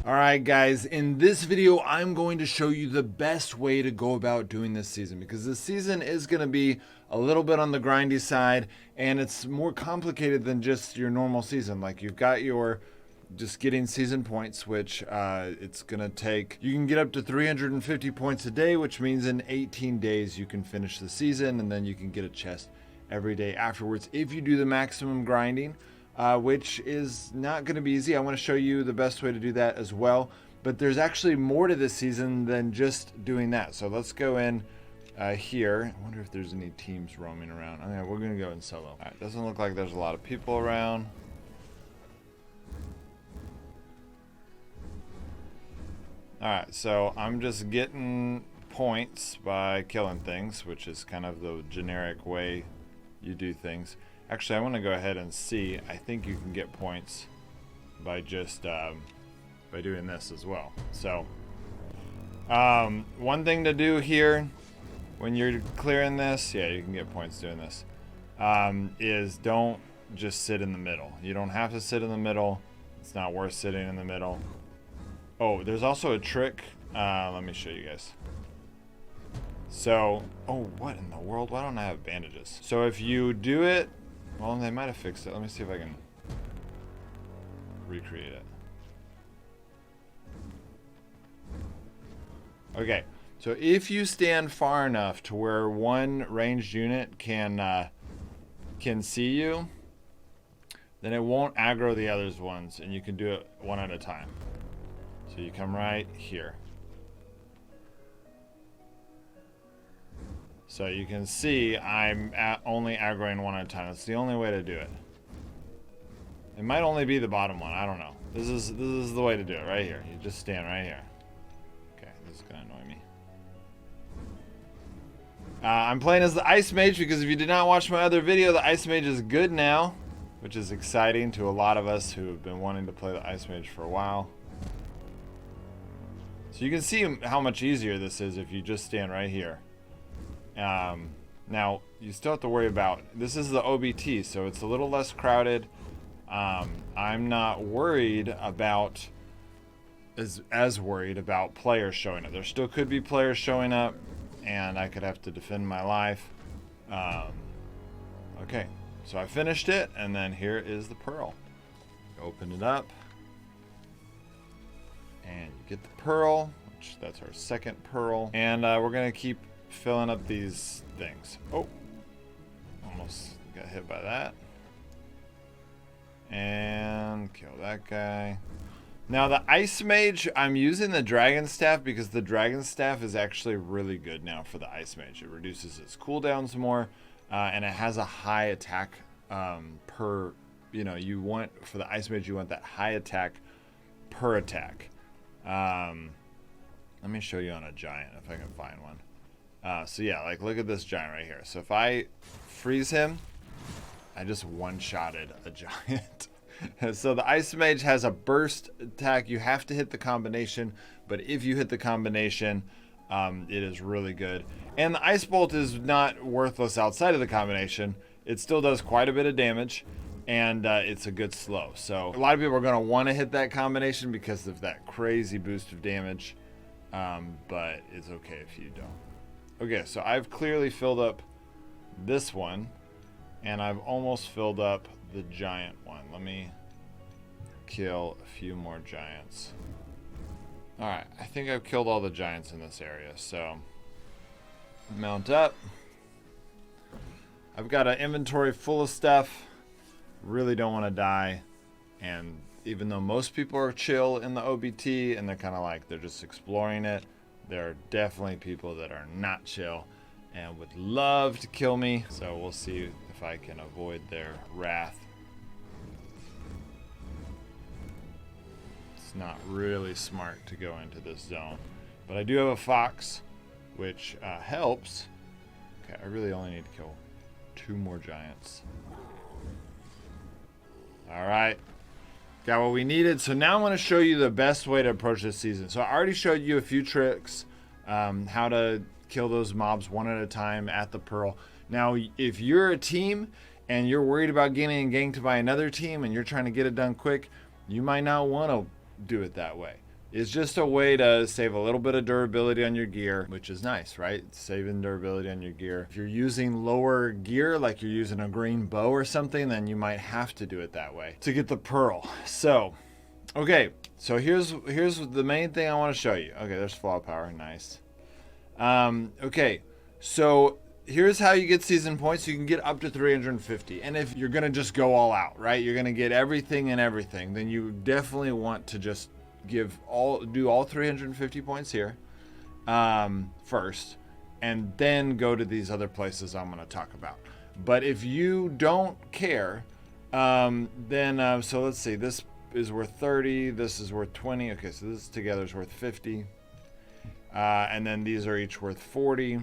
Alright guys, in this video I'm going to show you the best way to go about doing this season, because this season is going to be a little bit on the grindy side and it's more complicated than just your normal season. Like, you've got your just getting season points, which it's going to take, you can get up to 350 points a day, which means in 18 days you can finish the season, and then you can get a chest every day afterwards if you do the maximum grinding. Which is not going to be easy. I want to show you the best way to do that as well. But there's actually more to this season than just doing that. So let's go in here. I wonder if there's any teams roaming around. Okay, we're going to go in solo. All right, doesn't look like there's a lot of people around. All right, so I'm just getting points by killing things, which is kind of the generic way you do things. Actually, I want to go ahead and see. I think you can get points by just by doing this as well. So one thing to do here when you're clearing this, yeah, you can get points doing this, is don't just sit in the middle. You don't have to sit in the middle. It's not worth sitting in the middle. Oh, there's also a trick. Let me show you guys. So, oh, what in the world? Why don't I have bandages? So if you do it, well, they might have fixed it. Let me see if I can recreate it. Okay, so if you stand far enough to where one ranged unit can see you, then it won't aggro the others ones, and you can do it one at a time. So you come right here. So you can see I'm only aggroing one at a time. That's the only way to do it. It might only be the bottom one. I don't know. This is the way to do it right here. You just stand right here. Okay, this is gonna annoy me. I'm playing as the Ice Mage because if you did not watch my other video, the Ice Mage is good now, which is exciting to a lot of us who have been wanting to play the Ice Mage for a while. So you can see how much easier this is if you just stand right here. Now you still have to worry about, this is the OBT, so it's a little less crowded. I'm not worried about as worried about players showing up. There still could be players showing up and I could have to defend my life. Okay, so I finished it, and then here is the pearl. Open it up and you get the pearl, which that's our second pearl, and we're gonna keep filling up these things. Oh, almost got hit by that. And kill that guy. Now the Ice Mage, I'm using the Dragon Staff because the Dragon Staff is actually really good now for the Ice Mage. It reduces its cooldowns more, and it has a high attack per, you know, you want, for the Ice Mage, you want that high attack per attack. Let me show you on a giant if I can find one. So yeah, like look at this giant right here. So if I freeze him, I just one-shotted a giant. So the Ice Mage has a burst attack. You have to hit the combination, but if you hit the combination, it is really good. And the Ice Bolt is not worthless outside of the combination. It still does quite a bit of damage, and it's a good slow. So a lot of people are going to want to hit that combination because of that crazy boost of damage, but it's okay if you don't. Okay, so I've clearly filled up this one, and I've almost filled up the giant one. Let me kill a few more giants. Alright, I think I've killed all the giants in this area, so mount up. I've got an inventory full of stuff. Really don't want to die, and even though most people are chill in the OBT and they're kind of like, they're just exploring it, there are definitely people that are not chill and would love to kill me. So we'll see if I can avoid their wrath. It's not really smart to go into this zone, but I do have a fox, which helps. Okay, I really only need to kill 2 more giants. All right. Got what we needed. So now I'm going to show you the best way to approach this season. So I already showed you a few tricks, how to kill those mobs one at a time at the pearl. Now, if you're a team and you're worried about getting ganked by another team and you're trying to get it done quick, you might not want to do it that way. It's just a way to save a little bit of durability on your gear, which is nice, right? Saving durability on your gear. If you're using lower gear, like you're using a green bow or something, then you might have to do it that way to get the pearl. So, okay, so here's the main thing I want to show you. Okay, there's flaw power, nice. Okay, so here's how you get season points. You can get up to 350. And if you're going to just go all out, right? You're going to get everything and everything. Then you definitely want to just do all 350 points here first, and then go to these other places I'm going to talk about. But if you don't care, then so let's see. This is worth 30. This is worth 20. Okay, so this together is worth 50. And then these are each worth 40.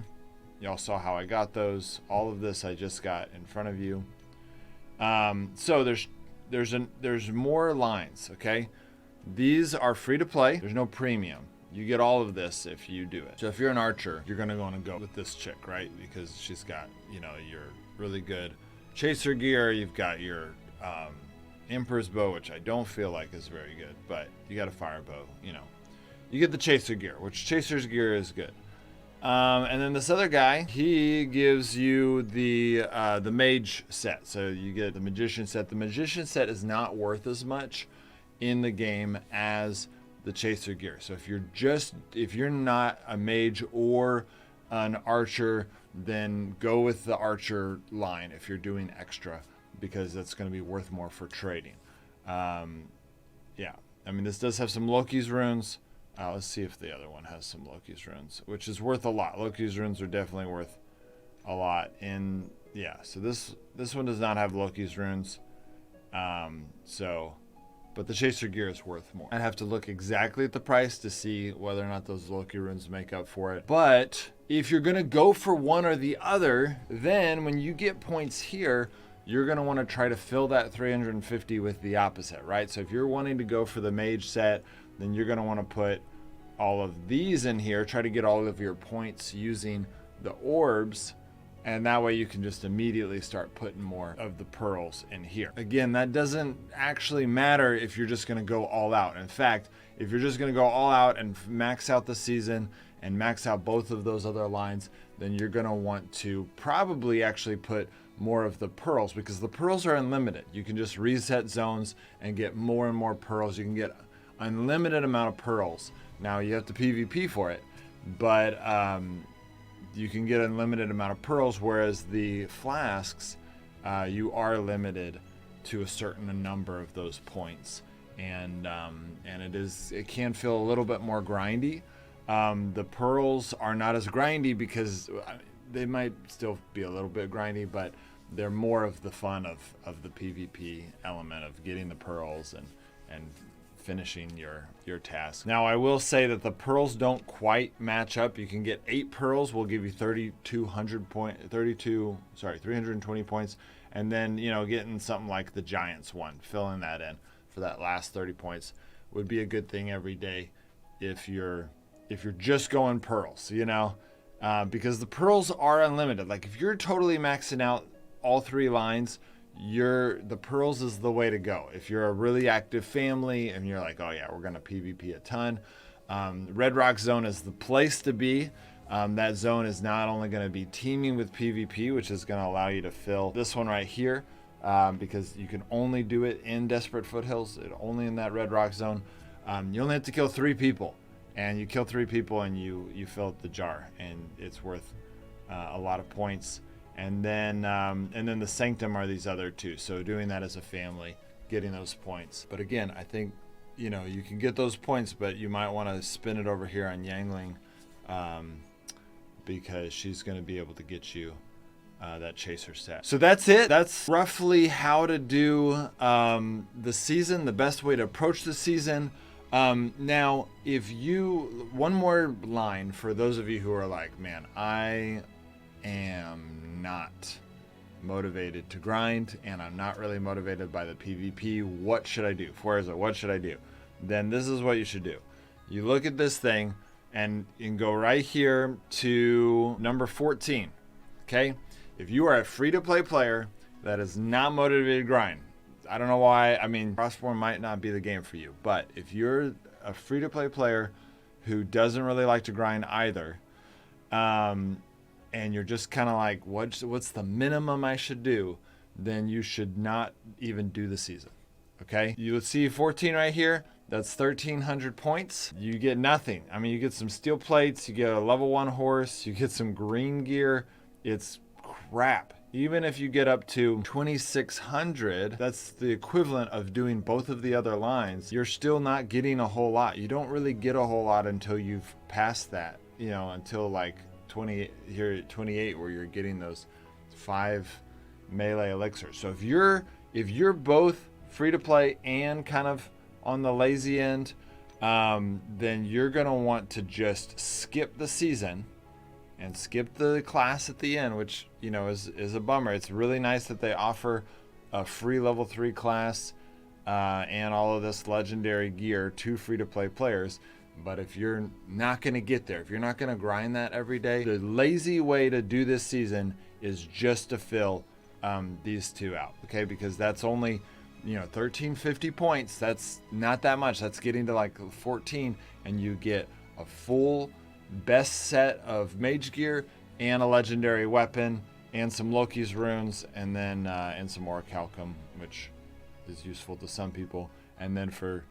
Y'all saw how I got those. All of this I just got in front of you. So there's more lines, okay? These are free to play. There's no premium. You get all of this if you do it. So if you're an archer, you're going to want to go with this chick, right? Because she's got, you know, your really good chaser gear. You've got your Emperor's bow, which I don't feel like is very good, but you got a fire bow, you know. You get the chaser gear, which chaser's gear is good. And then this other guy, he gives you the mage set. So you get the magician set. The magician set is not worth as much in the game as the chaser gear. So if you're not a mage or an archer, then go with the archer line if you're doing extra, because that's going to be worth more for trading. Yeah, I mean, this does have some Loki's runes. Let's see if the other one has some Loki's runes, which is worth a lot. Loki's runes are definitely worth a lot. And yeah, so this one does not have Loki's runes. But the chaser gear is worth more. I'd have to look exactly at the price to see whether or not those Loki runes make up for it. But if you're going to go for one or the other, then when you get points here, you're going to want to try to fill that 350 with the opposite, right? So if you're wanting to go for the mage set, then you're going to want to put all of these in here, try to get all of your points using the orbs, and that way you can just immediately start putting more of the pearls in here. Again, that doesn't actually matter if you're just going to go all out. In fact, if you're just going to go all out and max out the season and max out both of those other lines, then you're going to want to probably actually put more of the pearls, because the pearls are unlimited. You can just reset zones and get more and more pearls. You can get unlimited amount of pearls. Now you have to PvP for it, but you can get unlimited amount of pearls, whereas the flasks, you are limited to a certain number of those points, and it can feel a little bit more grindy. The pearls are not as grindy because they might still be a little bit grindy, but they're more of the fun of the PvP element of getting the pearls and finishing your task. Now, I will say that the pearls don't quite match up. You can get 8 pearls will give you 320 points, and then, you know, getting something like the Giants one, filling that in for that last 30 points would be a good thing every day if you're just going pearls, you know, because the pearls are unlimited. Like if you're totally maxing out all 3 lines, the pearls is the way to go. If you're a really active family and you're like, oh yeah, we're gonna PvP a ton, Red Rock Zone is the place to be. That zone is not only going to be teaming with PvP, which is going to allow you to fill this one right here, because you can only do it in Desperate Foothills, only in that Red Rock Zone. You only have to kill 3 people, and you kill 3 people and you fill up the jar, and it's worth a lot of points. And then the Sanctum are these other 2. So doing that as a family, getting those points. But again, I think, you know, you can get those points, but you might want to spin it over here on Yangling, because she's going to be able to get you that chaser set. So that's it. That's roughly how to do the season, the best way to approach the season. Now, one more line for those of you who are like, man, I am not motivated to grind, and I'm not really motivated by the PvP. What should I do? Forza, what should I do? Then this is what you should do. You look at this thing, and you can go right here to number 14. Okay? If you are a free-to-play player that is not motivated to grind, I don't know why. I mean, Frostborn might not be the game for you, but if you're a free-to-play player who doesn't really like to grind either, and you're just kind of like, what's the minimum I should do, then you should not even do the season. Okay, you'll see 14 right here. That's 1,300 points. You get nothing. I mean, you get some steel plates, you get a level 1 horse, you get some green gear. It's crap. Even if you get up to 2,600, that's the equivalent of doing both of the other lines. You're still not getting a whole lot. You don't really get a whole lot until you've passed that, you know, until like 28 where you're getting those 5 melee elixirs. So if you're both free to play and kind of on the lazy end, then you're gonna want to just skip the season and skip the class at the end, which, you know, is a bummer. It's really nice that they offer a free level 3 class and all of this legendary gear to free-to-play players. But if you're not going to get there, if you're not going to grind that every day, the lazy way to do this season is just to fill these two out, okay? Because that's only, you know, 1,350 points. That's not that much. That's getting to like 14, and you get a full best set of mage gear and a legendary weapon and some Loki's runes, and then and some orichalcum, which is useful to some people. And then for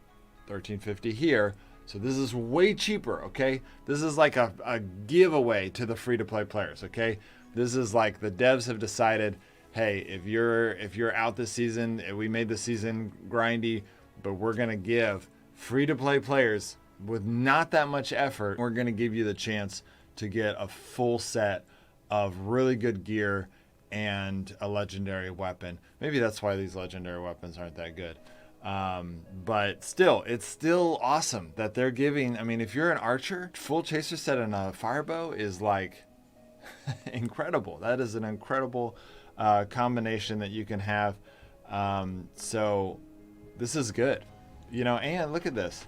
1,350 here, so this is way cheaper, okay? This is like a giveaway to the free-to-play players, okay? This is like the devs have decided, hey, if you're out this season, we made the season grindy, but we're gonna give free-to-play players with not that much effort, we're gonna give you the chance to get a full set of really good gear and a legendary weapon. Maybe that's why these legendary weapons aren't that good. But still, it's still awesome that they're giving. I mean, if you're an archer, full chaser set and a firebow is like incredible. That is an incredible combination that you can have. So this is good, you know. And look at this.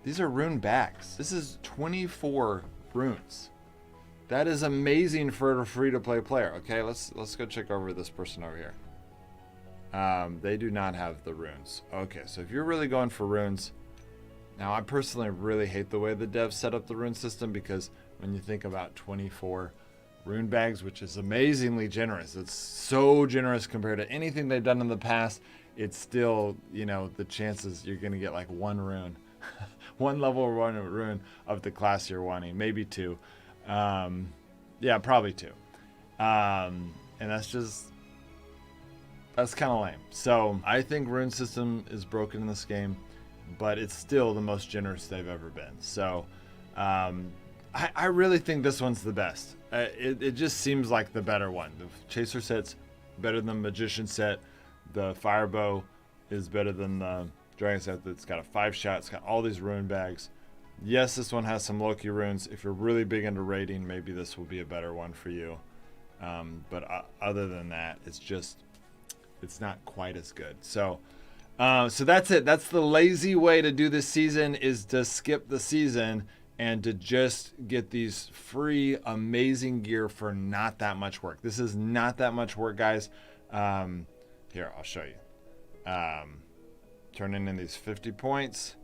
These are rune bags. This is 24 runes. That is amazing for a free-to-play player. Okay, let's go check over this person over here. They do not have the runes. Okay, so if you're really going for runes, now I personally really hate the way the devs set up the rune system, because when you think about 24 rune bags, which is amazingly generous, it's so generous compared to anything they've done in the past, it's still, you know, the chances you're going to get like one rune. One level 1 rune of the class you're wanting, maybe 2. Yeah, probably 2. And that's kind of lame. So I think rune system is broken in this game, but it's still the most generous they've ever been. So I really think this one's the best. It just seems like the better one. The chaser set's better than the magician set. The firebow is better than the dragon set that's got a 5-shot. It's got all these rune bags. Yes, this one has some Loki runes. If you're really big into raiding, maybe this will be a better one for you. But other than that, it's not quite as good. So that's it. That's the lazy way to do this season, is to skip the season and to just get these free, amazing gear for not that much work. This is not that much work, guys. Here, I'll show you. Turning in these 50 points.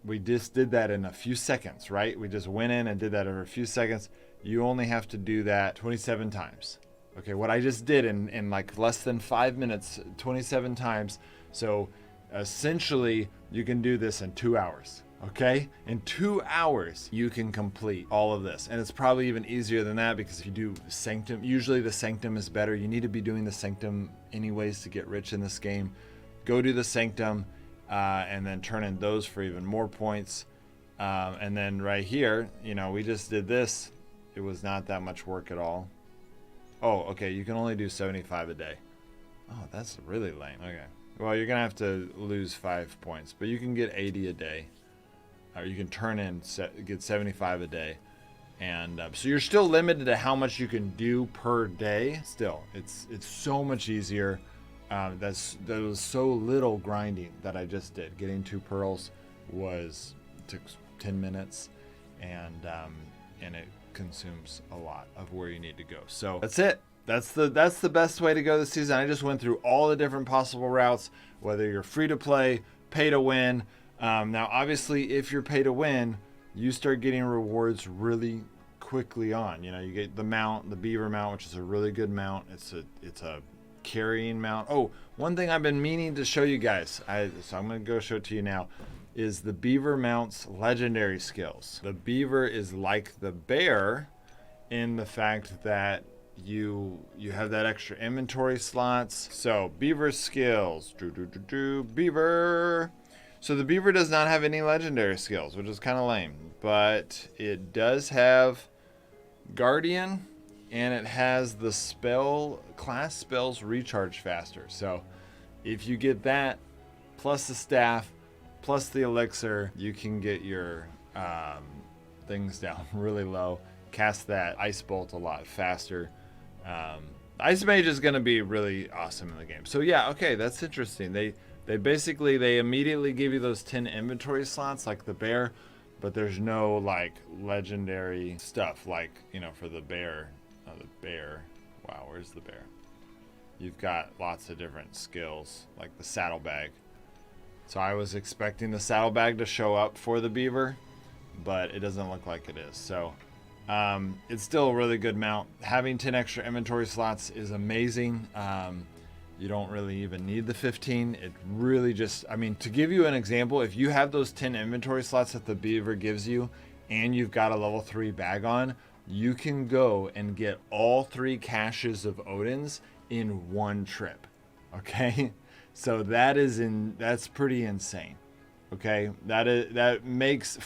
We just did that in a few seconds, right? We just went in and did that over a few seconds. You only have to do that 27 times. Okay, what I just did in like less than 5 minutes, 27 times. So essentially, you can do this in 2 hours. Okay, in 2 hours, you can complete all of this. And it's probably even easier than that, because if you do Sanctum, usually the Sanctum is better. You need to be doing the Sanctum anyways to get rich in this game. Go do the Sanctum and then turn in those for even more points. And then right here, you know, we just did this. It was not that much work at all. Oh, okay, you can only do 75 a day. Oh, that's really lame. Okay, well, you're gonna have to lose 5 points, but you can get 80 a day. Or you can turn in, get 75 a day. And so you're still limited to how much you can do per day. Still, it's so much easier. There was so little grinding that I just did. Getting 2 pearls took 10 minutes, and it consumes a lot of where you need to go. So that's it. That's the best way to go this season. I just went through all the different possible routes, whether you're free to play, pay to win, Now, obviously, if you're pay to win, you start getting rewards really quickly on. You know, you get the mount, the beaver mount, which is a really good mount. It's a carrying mount. Oh, one thing I've been meaning to show you guys, so I'm going to go show it to you now, is the beaver mount's legendary skills. The beaver is like the bear in the fact that you have that extra inventory slots. So beaver skills, beaver. So the beaver does not have any legendary skills, which is kind of lame, but it does have guardian, and it has the class spells recharge faster. So if you get that plus the staff plus the elixir, you can get your things down really low, cast that ice bolt a lot faster. Ice mage is going to be really awesome in the game. So yeah, okay, that's interesting. They immediately give you those 10 inventory slots like the bear, but there's no like legendary stuff like, you know, for the bear. Wow, where's the bear? You've got lots of different skills like the saddlebag. So I was expecting the saddlebag to show up for the beaver, but it doesn't look like it is. So it's still a really good mount. Having 10 extra inventory slots is amazing. You don't really even need the 15. It really just, I mean, to give you an example, if you have those 10 inventory slots that the beaver gives you and you've got a level 3 bag on, you can go and get all 3 caches of Odin's in one trip. Okay? So that's pretty insane. Okay? That makes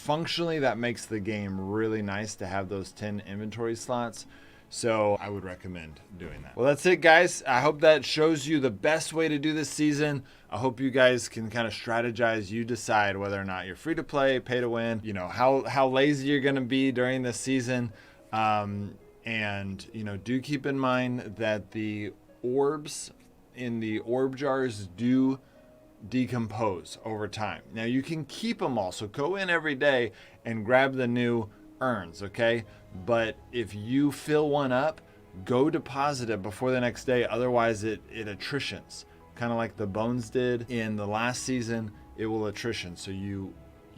the game really nice to have those 10 inventory slots. So I would recommend doing that. Well, that's it, guys. I hope that shows you the best way to do this season. I hope you guys can kind of strategize. You decide whether or not you're free to play, pay to win, you know, how lazy you're going to be during this season. And, you know, do keep in mind that the orbs in the orb jars do decompose over time. Now you can keep them all. So go in every day and grab the new urns, okay? But if you fill one up, go deposit it before the next day. Otherwise it attritions, kind of like the bones did in the last season. It will attrition. So you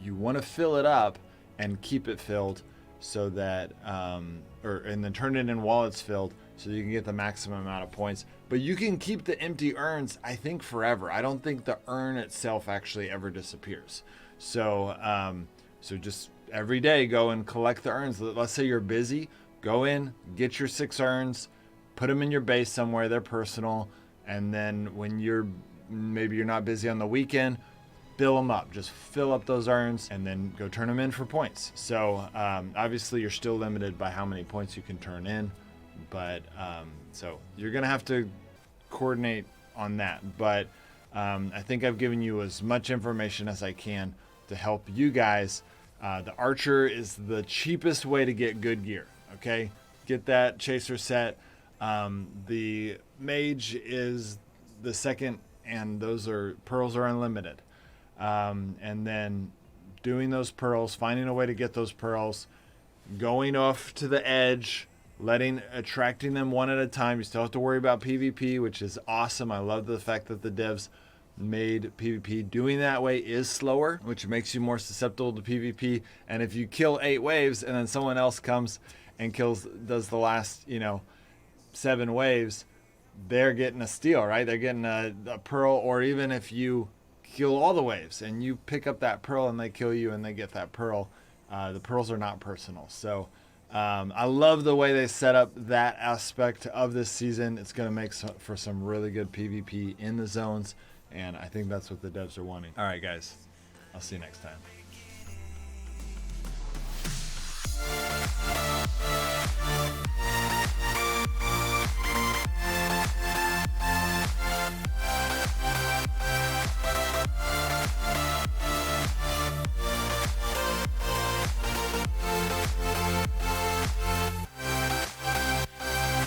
want to fill it up and keep it filled so that and then turn it in while it's filled so you can get the maximum amount of points. But you can keep the empty urns, I think, forever. I don't think the urn itself actually ever disappears. So so just every day go and collect the urns. Let's say you're busy, go in, get your 6 urns, put them in your base somewhere. They're personal. And then when maybe you're not busy on the weekend, fill them up. Just fill up those urns and then go turn them in for points. So obviously you're still limited by how many points you can turn in, but so you're gonna have to coordinate on that. But I think I've given you as much information as I can to help you guys. The archer is the cheapest way to get good gear. Okay, get that chaser set. The mage is the second, and pearls are unlimited. And then doing those pearls, finding a way to get those pearls, going off to the edge, attracting them one at a time. You still have to worry about PvP, which is awesome. I love the fact that the devs made PvP. Doing that way is slower, which makes you more susceptible to PvP. And if you kill 8 waves and then someone else comes and does the last, 7 waves, they're getting a steal, right? They're getting a pearl. Or even if you kill all the waves and you pick up that pearl and they kill you and they get that pearl, the pearls are not personal. So I love the way they set up that aspect of this season. It's going to make for some really good PvP in the zones, and I think that's what the devs are wanting. All right, guys, I'll see you next time.